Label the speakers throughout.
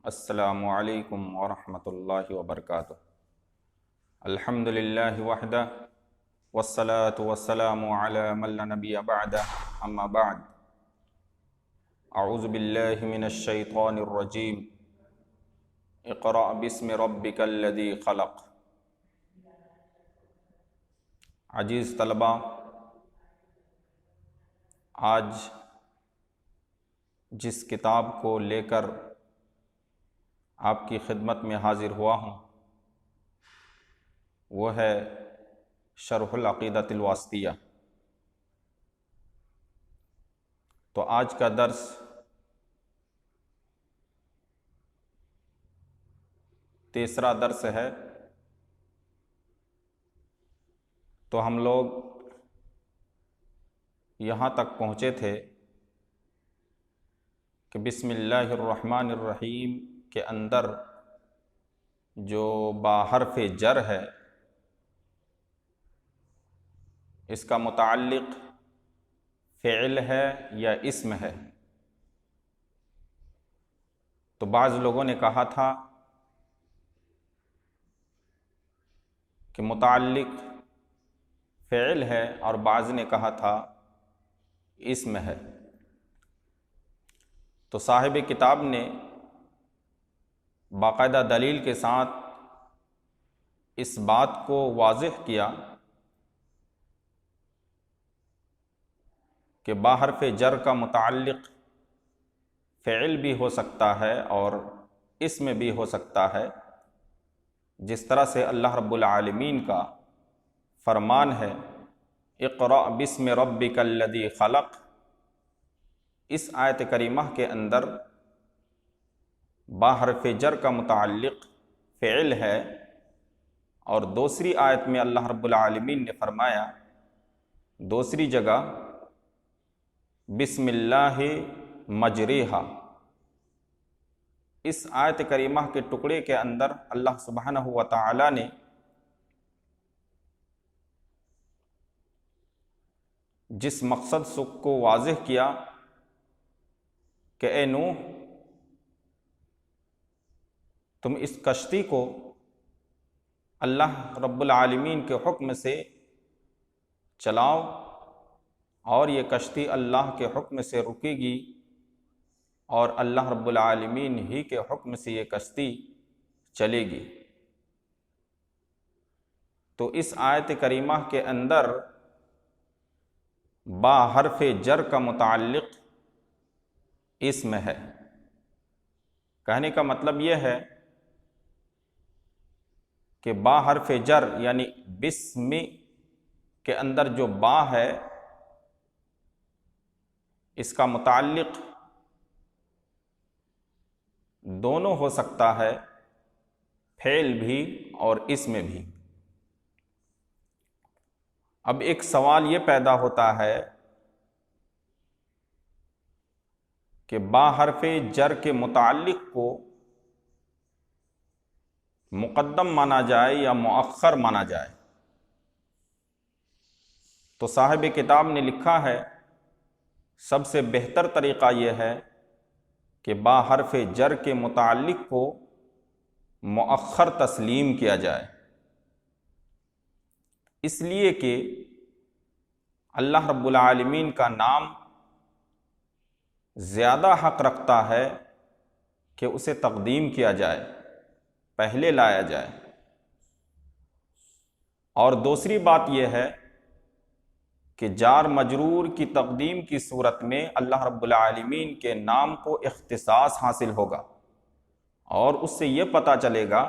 Speaker 1: السلام علیکم ورحمۃ اللہ وبرکاتہ۔ الحمد للہ وحدہ والصلاة والسلام علی من لا نبی بعدہ، اما بعد۔ اعوذ باللہ من الشیطان الرجیم، اقرأ باسم ربک الذی خلق۔ عزیز طلبہ، آج جس کتاب کو لے کر آپ کی خدمت میں حاضر ہوا ہوں وہ ہے شرح العقیدۃ الواسطیہ۔ تو آج کا درس تیسرا درس ہے۔ تو ہم لوگ یہاں تک پہنچے تھے کہ بسم اللہ الرحمن الرحیم کے اندر جو باحرف جر ہے اس کا متعلق فعل ہے یا اسم ہے۔ تو بعض لوگوں نے کہا تھا کہ متعلق فعل ہے، اور بعض نے کہا تھا اسم ہے۔ تو صاحب کتاب نے باقاعدہ دلیل کے ساتھ اس بات کو واضح کیا کہ باحرف جر کا متعلق فعل بھی ہو سکتا ہے اور اسم بھی ہو سکتا ہے، جس طرح سے اللہ رب العالمین کا فرمان ہے اقرأ باسم ربک الذی خلق۔ اس آیت کریمہ کے اندر باحرف جر کا متعلق فعل ہے، اور دوسری آیت میں اللہ رب العالمین نے فرمایا دوسری جگہ بسم اللہ مجریہا۔ اس آیت کریمہ کے ٹکڑے کے اندر اللہ سبحانہ و تعالی نے جس مقصد کو واضح کیا کہ اے نوح، تم اس کشتی کو اللہ رب العالمین کے حکم سے چلاؤ، اور یہ کشتی اللہ کے حکم سے رکے گی، اور اللہ رب العالمین ہی کے حکم سے یہ کشتی چلے گی۔ تو اس آیت کریمہ کے اندر با حرف جر کا متعلق اسم ہے۔ کہنے کا مطلب یہ ہے کہ با حرف جر یعنی بسم کے اندر جو با ہے اس کا متعلق دونوں ہو سکتا ہے، فعل بھی اور اسم بھی۔ اب ایک سوال یہ پیدا ہوتا ہے کہ با حرف جر کے متعلق کو مقدم مانا جائے یا مؤخر مانا جائے۔ تو صاحب کتاب نے لکھا ہے سب سے بہتر طریقہ یہ ہے کہ با حرف جر کے متعلق کو مؤخر تسلیم کیا جائے، اس لیے کہ اللہ رب العالمین کا نام زیادہ حق رکھتا ہے کہ اسے تقدیم کیا جائے، پہلے لایا جائے۔ اور دوسری بات یہ ہے کہ جار مجرور کی تقدیم کی صورت میں اللہ رب العالمین کے نام کو اختصاص حاصل ہوگا، اور اس سے یہ پتہ چلے گا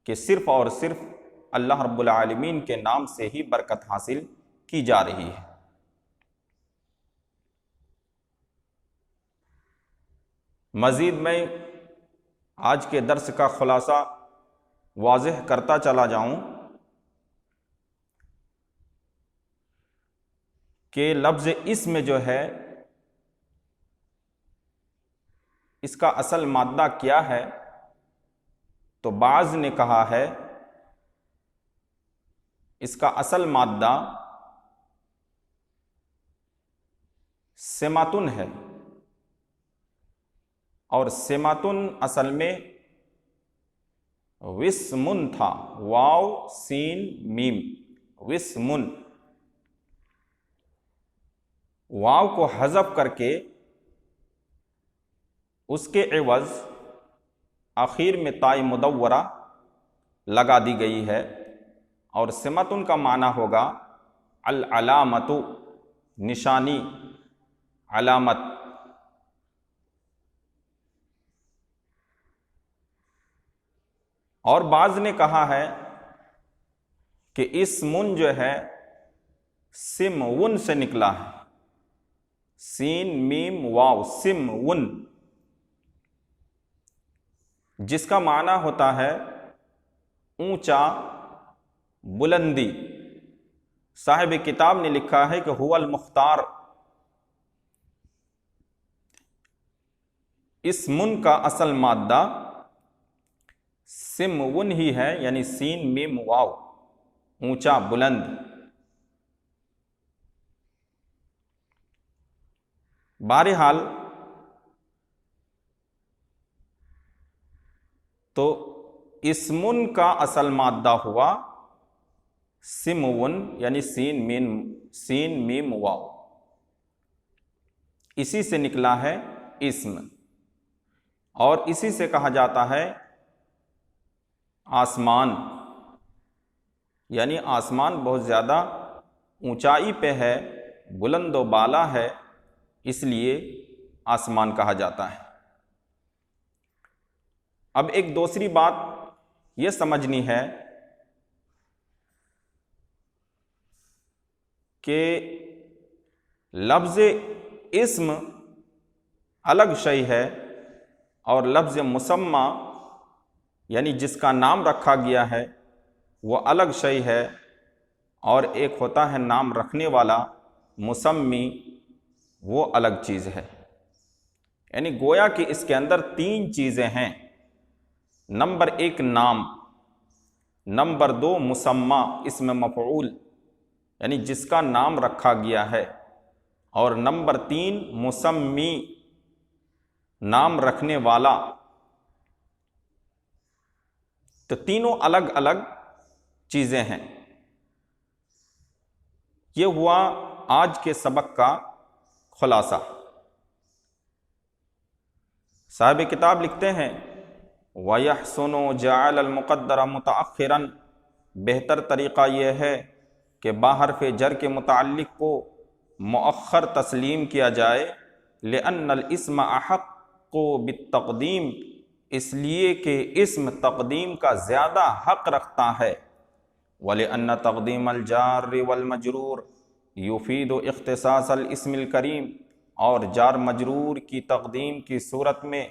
Speaker 1: کہ صرف اور صرف اللہ رب العالمین کے نام سے ہی برکت حاصل کی جا رہی ہے۔ مزید میں آج کے درس کا خلاصہ واضح کرتا چلا جاؤں کہ لفظ اسم جو ہے اس کا اصل مادہ کیا ہے۔ تو بعض نے کہا ہے اس کا اصل مادہ سماتن ہے، اور سمتن اصل میں وسمن تھا، واو سین میم، وسمن۔ واو کو حذف کر کے اس کے عوض آخر میں تاء مدورہ لگا دی گئی ہے، اور سمتن کا معنی ہوگا العلامت، نشانی، علامت۔ اور بعض نے کہا ہے کہ اسمن جو ہے سمون سے نکلا ہے، سین میم واو، سمون، جس کا معنی ہوتا ہے اونچا، بلندی۔ صاحب کتاب نے لکھا ہے کہ هو المختار، اسمن کا اصل مادہ سمون ہی ہے، یعنی سین میم واو، اونچا، بلند۔ بہرحال تو اسمن کا اصل مادہ ہوا سمون، یعنی سین میم واو، اسی سے نکلا ہے اسم، اور اسی سے کہا جاتا ہے آسمان، یعنی آسمان بہت زیادہ اونچائی پہ ہے، بلند و بالا ہے، اس لیے آسمان کہا جاتا ہے۔ اب ایک دوسری بات یہ سمجھنی ہے کہ لفظ اسم الگ شے ہے، اور لفظ مسمى یعنی جس کا نام رکھا گیا ہے وہ الگ شے ہے، اور ایک ہوتا ہے نام رکھنے والا مسمی، وہ الگ چیز ہے۔ یعنی گویا کہ اس کے اندر تین چیزیں ہیں، نمبر ایک نام، نمبر دو مسمى اسم مفعول یعنی جس کا نام رکھا گیا ہے، اور نمبر تین مسمی نام رکھنے والا۔ تو تینوں الگ الگ چیزیں ہیں۔ یہ ہوا آج کے سبق کا خلاصہ۔ صاحب کتاب لکھتے ہیں وَيَحْسُنُ جَعَلَ الْمُقَدَّرَ مُتَأَخِّرًا، بہتر طریقہ یہ ہے کہ بحرف جر کے متعلق کو مؤخر تسلیم کیا جائے، لِأَنَّ الْإِسْمَ أَحَقُّ بِالتَّقْدِيمِ، اس لیے کہ اسم تقدیم کا زیادہ حق رکھتا ہے، وَلِأَنَّ تَقْدِيمَ الْجَارِ وَالْمَجْرُورِ يُفِيدُ اختصاص الاسم الکریم، اور جار مجرور کی تقدیم کی صورت میں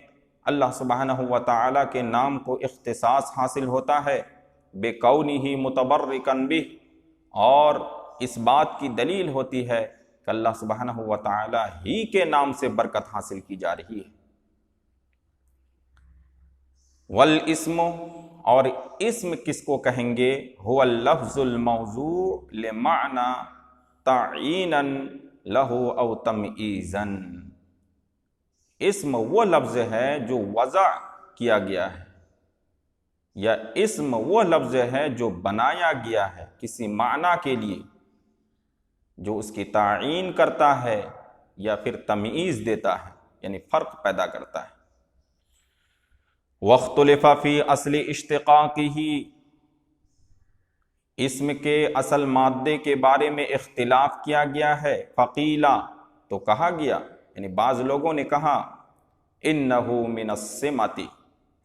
Speaker 1: اللہ سبحانہ و تعالیٰ کے نام کو اختصاص حاصل ہوتا ہے، بِكَوْنِهِ مُتَبَرِّكًا بِهِ، اور اس بات کی دلیل ہوتی ہے کہ اللہ سبحانہ و تعالیٰ ہی کے نام سے برکت حاصل کی جا رہی ہے۔ والاسم، اور اسم کس کو کہیں گے، هو اللفظ الموضوع لمعنى تعیینا له او تمئیزا، اسم وہ لفظ ہے جو وضع کیا گیا ہے، یا اسم وہ لفظ ہے جو بنایا گیا ہے کسی معنی کے لیے، جو اس کی تعیین کرتا ہے یا پھر تمییز دیتا ہے، یعنی فرق پیدا کرتا ہے۔ وَاخْتُلِفَ فِي اصل اشتقاقِهِ، اسم کے اصل مادے کے بارے میں اختلاف کیا گیا ہے، فقیلا، تو کہا گیا، یعنی بعض لوگوں نے کہا انہو من السمۃ،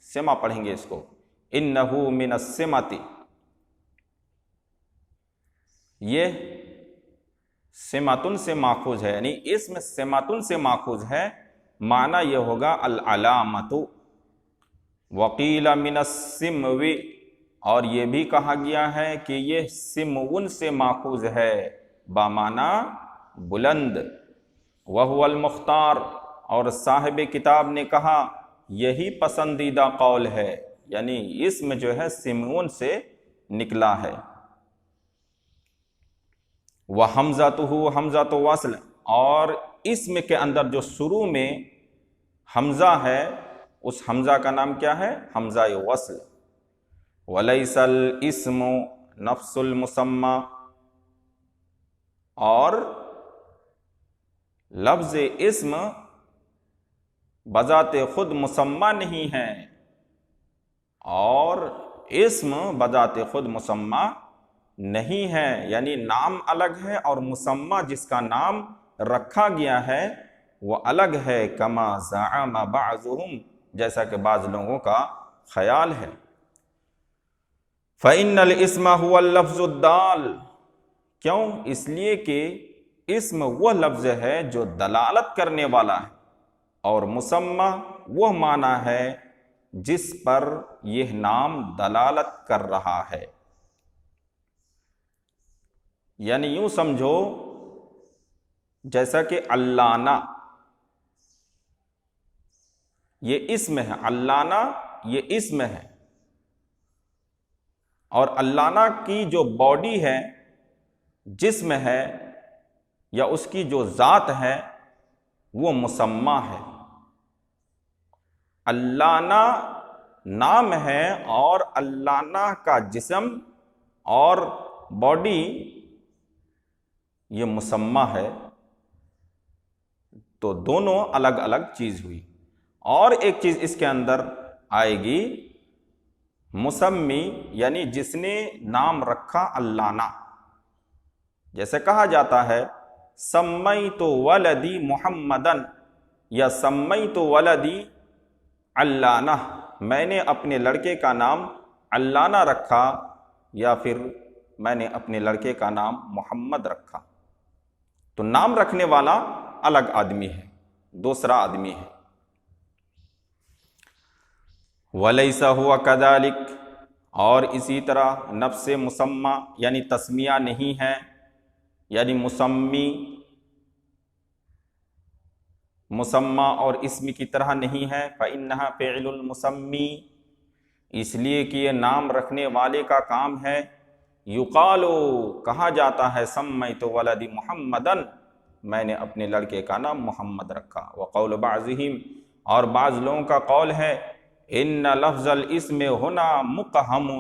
Speaker 1: سمہ پڑھیں گے اس کو، انہو من السمۃ، یہ سمتن سے ماخوذ ہے، یعنی اسم سمتن سے ماخوذ ہے، معنی یہ ہوگا العلامت۔ وقیل من السمو، اور یہ بھی کہا گیا ہے کہ یہ سمون سے ماخوذ ہے، بامعنی بلند۔ وہو المختار، اور صاحب کتاب نے کہا یہی پسندیدہ قول ہے، یعنی اسم جو ہے سمون سے نکلا ہے۔ وَحَمْزَتُهُ حمزۃ وصل، اور اسم کے اندر جو شروع میں حمزہ ہے اس حمزہ کا نام کیا ہے؟ حمزہ وصل۔ وَلَيْسَ الْإِسْمُ نَفْسُ الْمُسَمَّى، اور لفظ اسم بذات خود مسمى نہیں ہے، اور اسم بذات خود مسمى نہیں ہے، یعنی نام الگ ہے اور مسمى جس کا نام رکھا گیا ہے وہ الگ ہے۔ کما زعم بعضهم، جیسا کہ بعض لوگوں کا خیال ہے۔ فإن الاسم هو اللفظ الدال، کیوں؟ اس لیے کہ اسم وہ لفظ ہے جو دلالت کرنے والا ہے، اور مسمى وہ معنی ہے جس پر یہ نام دلالت کر رہا ہے۔ یعنی یوں سمجھو جیسا کہ علانہ یہ اسم ہے، علانہ یہ اسم ہے، اور علانہ کی جو باڈی ہے، جسم ہے، یا اس کی جو ذات ہے وہ مسمى ہے۔ علانہ نام ہے اور علانہ کا جسم اور باڈی یہ مسمى ہے، تو دونوں الگ الگ چیز ہوئی۔ اور ایک چیز اس کے اندر آئے گی، مسمی، یعنی جس نے نام رکھا علانہ، جیسے کہا جاتا ہے سمیت ولدی محمدن، یا سمیت ولدی علانہ، میں نے اپنے لڑکے کا نام علانہ رکھا، یا پھر میں نے اپنے لڑکے کا نام محمد رکھا۔ تو نام رکھنے والا الگ آدمی ہے، دوسرا آدمی ہے۔ وَلَيْسَ هُوَ كَذَلِكَ، اور اسی طرح نفس مسمى یعنی تسمیہ نہیں ہے، یعنی مسمی مسمى اور اسم کی طرح نہیں ہے۔ فَإِنَّهَا فِعْلُ الْمُسَمِّي، اس لیے کہ یہ نام رکھنے والے کا کام ہے۔ یقال، کہا جاتا ہے سمیت ولدی محمدن، میں نے اپنے لڑکے کا نام محمد رکھا۔ وقول بعضهم، اور بعض لوگوں کا قول ہے ان لفظ الاسم ہنا مقہم،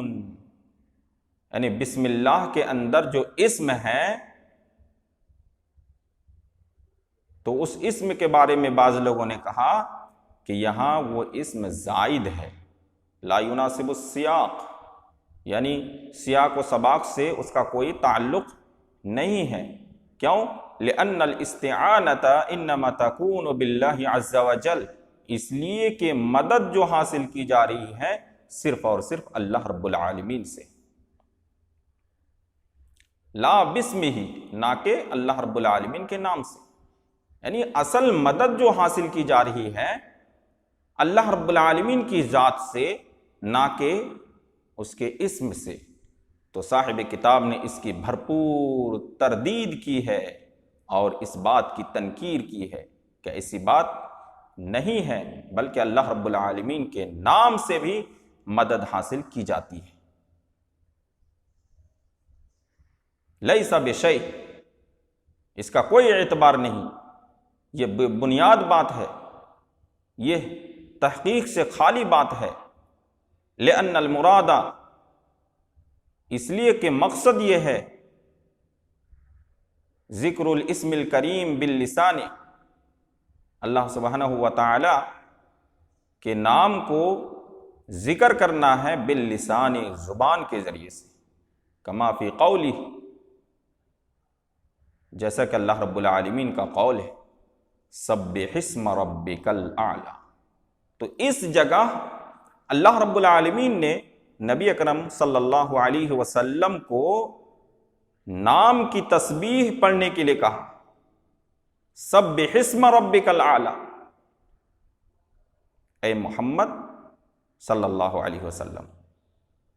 Speaker 1: یعنی بسم اللہ کے اندر جو اسم ہے، تو اس اسم کے بارے میں بعض لوگوں نے کہا کہ یہاں وہ اسم زائد ہے، لا يناسب السیاق، یعنی سیاق و سباق سے اس کا کوئی تعلق نہیں ہے۔ کیوں؟ لأن الاستعانة انما تكون باللہ عز وجل، اس لیے کہ مدد جو حاصل کی جا رہی ہے صرف اور صرف اللہ رب العالمین سے، لا بسمہ، نہ کہ اللہ رب العالمین کے نام سے۔ یعنی اصل مدد جو حاصل کی جا رہی ہے اللہ رب العالمین کی ذات سے، نہ کہ اس کے اسم سے۔ تو صاحب کتاب نے اس کی بھرپور تردید کی ہے اور اس بات کی تنکیر کی ہے کہ ایسی بات نہیں ہے، بلکہ اللہ رب العالمین کے نام سے بھی مدد حاصل کی جاتی ہے۔ لیس بشیء، اس کا کوئی اعتبار نہیں، یہ بنیاد بات ہے، یہ تحقیق سے خالی بات ہے۔ لأن المراد، اس لیے کہ مقصد یہ ہے ذکر الاسم الکریم باللسان، اللہ سبحانہ و تعالی کے نام کو ذکر کرنا ہے باللسان، زبان کے ذریعے سے، کما فی قولہ، جیسا کہ اللہ رب العالمین کا قول ہے سبح اسم ربک الاعلی۔ تو اس جگہ اللہ رب العالمین نے نبی اکرم صلی اللہ علیہ وسلم کو نام کی تسبیح پڑھنے کے لیے کہا، سبح اسم ربک الاعلی، اے محمد صلی اللہ علیہ وسلم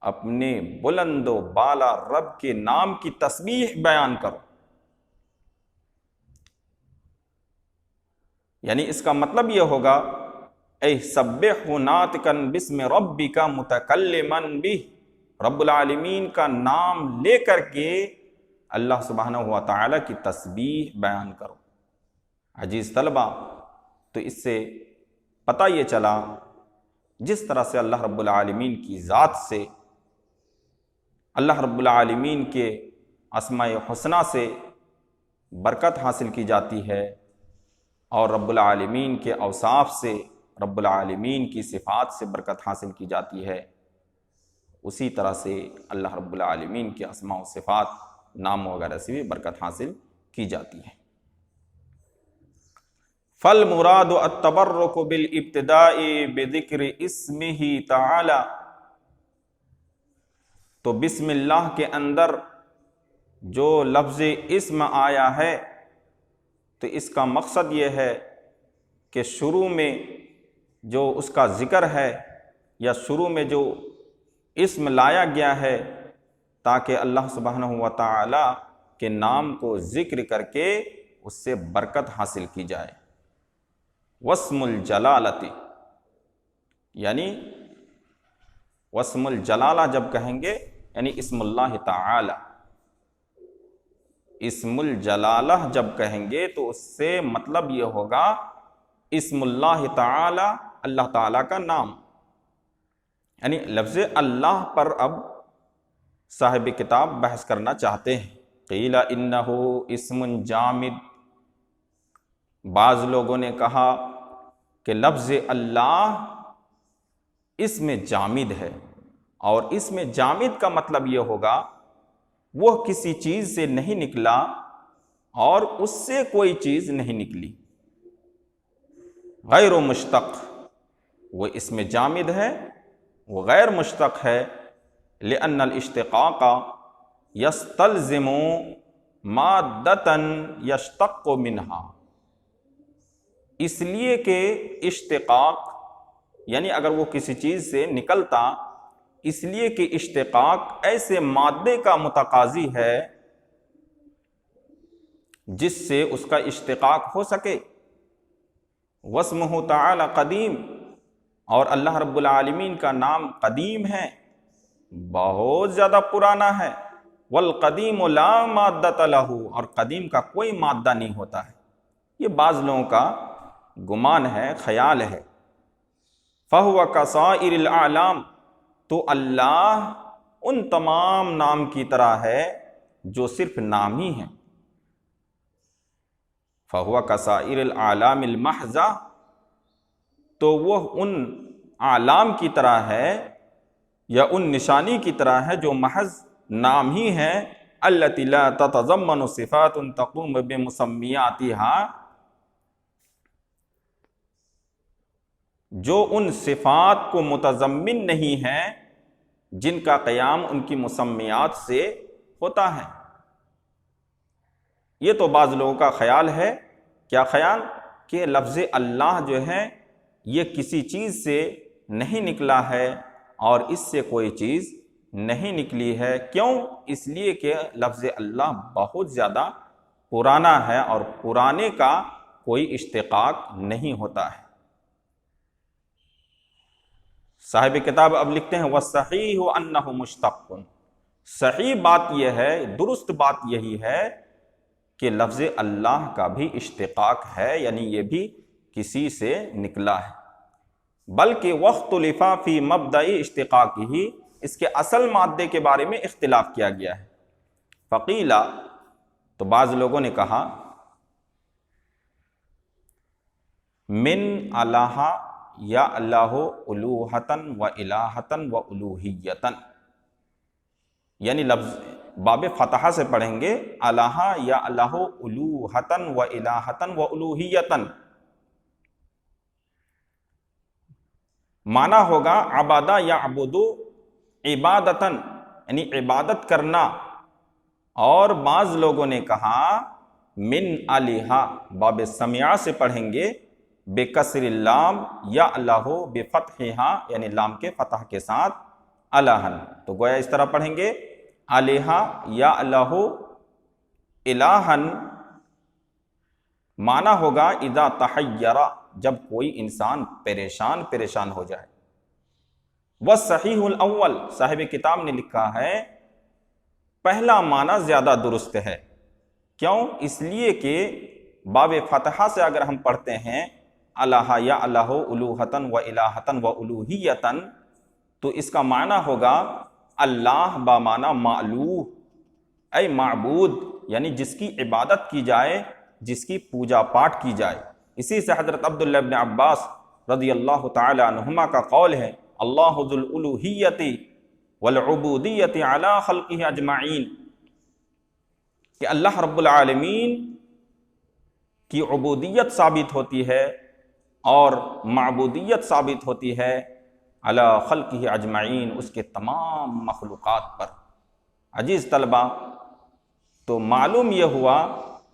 Speaker 1: اپنے بلند و بالا رب کے نام کی تسبیح بیان کرو۔ یعنی اس کا مطلب یہ ہوگا اے سبح ناطقا باسم ربک متکلما بہ، رب العالمین کا نام لے کر کے اللہ سبحانہ و تعالی کی تسبیح بیان کرو۔ عزیز طلبہ، تو اس سے پتہ یہ چلا جس طرح سے اللہ رب العالمین کی ذات سے، اللہ رب العالمین کے اسماء حسنہ سے برکت حاصل کی جاتی ہے، اور رب العالمین کے اوصاف سے، رب العالمین کی صفات سے برکت حاصل کی جاتی ہے، اسی طرح سے اللہ رب العالمین کے اسماء و صفات، نام وغیرہ سے بھی برکت حاصل کی جاتی ہے۔ فالمراد التبرک بالابتداء بذکر اسمہ تعالی، تو بسم اللہ کے اندر جو لفظ اسم آیا ہے تو اس کا مقصد یہ ہے کہ شروع میں جو اس کا ذکر ہے، یا شروع میں جو اسم لایا گیا ہے، تاکہ اللہ سبحانہ و تعالی کے نام کو ذکر کر کے اس سے برکت حاصل کی جائے۔ واسم الجلالۃ، یعنی واسم الجلالہ جب کہیں گے یعنی اسم اللہ تعالی، اسم الجلالہ جب کہیں گے تو اس سے مطلب یہ ہوگا اسم اللہ تعالی، اللہ تعالیٰ کا نام، یعنی لفظ اللہ پر اب صاحب کتاب بحث کرنا چاہتے ہیں۔ قیل انہ اسم جامد، بعض لوگوں نے کہا کہ لفظ اللہ اسم جامد ہے، اور اسم جامد کا مطلب یہ ہوگا وہ کسی چیز سے نہیں نکلا اور اس سے کوئی چیز نہیں نکلی، غیر مشتق، وہ اسم جامد ہے، وہ غیر مشتق ہے، لأن الاشتقاق یستلزم مادۃ یشتق منہا، اس لیے کہ اشتقاق یعنی اگر وہ کسی چیز سے نکلتا، اس لیے کہ اشتقاق ایسے مادے کا متقاضی ہے جس سے اس کا اشتقاق ہو سکے۔ واسمہ تعالی قدیم، اور اللہ رب العالمین کا نام قدیم ہے، بہت زیادہ پرانا ہے۔ والقدیم لا مادۃ لہ، اور قدیم کا کوئی مادہ نہیں ہوتا ہے۔ یہ بعض لوگوں کا گمان ہے، خیال ہے۔ فہو کسائر الاعلام، تو اللہ ان تمام نام کی طرح ہے جو صرف نام ہی ہیں۔ فہو کسائر الاعلام المحضہ، تو وہ ان اعلام کی طرح ہے یا ان نشانی کی طرح ہے جو محض نام ہی ہے، التی لا تتضمن صفات تقوم بمسمیاتها، جو ان صفات کو متضمن نہیں ہے جن کا قیام ان کی مسمیات سے ہوتا ہے۔ یہ تو بعض لوگوں کا خیال ہے، کیا خیال؟ کہ لفظ اللہ جو ہے یہ کسی چیز سے نہیں نکلا ہے اور اس سے کوئی چیز نہیں نکلی ہے۔ کیوں؟ اس لیے کہ لفظ اللہ بہت زیادہ پرانا ہے اور پرانے کا کوئی اشتقاق نہیں ہوتا ہے۔ صاحب کتاب اب لکھتے ہیں وَالصَّحِيحُ أَنَّهُ مُشْتَقٌ، صحیح بات یہ ہے، درست بات یہی ہے کہ لفظ اللہ کا بھی اشتقاق ہے، یعنی یہ بھی کسی سے نکلا ہے، بلکہ واختلف فی مبدأ اشتقاقہ، اس کے اصل مادے کے بارے میں اختلاف کیا گیا ہے۔ فقیلا، تو بعض لوگوں نے کہا من الہ یا اللہ الوہتن و الہتن و الوہیتن، یعنی لفظ باب فتحہ سے پڑھیں گے الہ یا اللہ الوہتن و الہتن و الوہیتن، معنی ہوگا عبادہ یعبدو عبادتن، یعنی عبادت کرنا۔ اور بعض لوگوں نے کہا من الہ، باب سمیعہ سے پڑھیں گے بکسر اللام یا اللہ بفتحہا، یعنی لام کے فتح کے ساتھ الہن، تو گویا اس طرح پڑھیں گے الہ یا اللہ الہن، معنی ہوگا اذا تحیر، جب کوئی انسان پریشان ہو جائے۔ والصحیح الاول، صاحب کتاب نے لکھا ہے پہلا معنی زیادہ درست ہے۔ کیوں؟ اس لیے کہ باب فتحہ سے اگر ہم پڑھتے ہیں الہ یا الہ الوہتن و الہتن و الوہیتن، تو اس کا معنی ہوگا اللہ بامعنی معلوہ، اے معبود، یعنی جس کی عبادت کی جائے، جس کی پوجا پاٹ کی جائے۔ اسی سے حضرت عبداللہ ابن عباس رضی اللہ تعالی عنہما کا قول ہے، اللہ ذو الالوہیت والعبودیت علی خلقہ اجمعین، کہ اللہ رب العالمین کی عبودیت ثابت ہوتی ہے اور معبودیت ثابت ہوتی ہے علی خلقہ اجمعین، اس کے تمام مخلوقات پر۔ عزیز طلبہ، تو معلوم یہ ہوا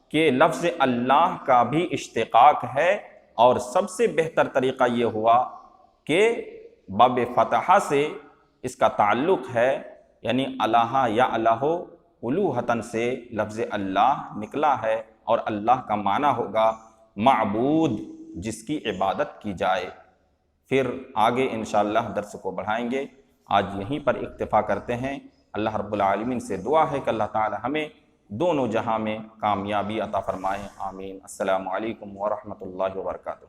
Speaker 1: کہ لفظ اللہ کا بھی اشتقاق ہے، اور سب سے بہتر طریقہ یہ ہوا کہ باب فتحہ سے اس کا تعلق ہے، یعنی الہ یا الہ الوہتن سے لفظ اللہ نکلا ہے، اور اللہ کا معنی ہوگا معبود، جس کی عبادت کی جائے۔ پھر آگے انشاءاللہ درس کو بڑھائیں گے، آج یہیں پر اکتفا کرتے ہیں۔ اللہ رب العالمین سے دعا ہے کہ اللہ تعالی ہمیں دونوں جہاں میں کامیابی عطا فرمائے، آمین۔ السلام علیکم ورحمۃ اللہ وبرکاتہ۔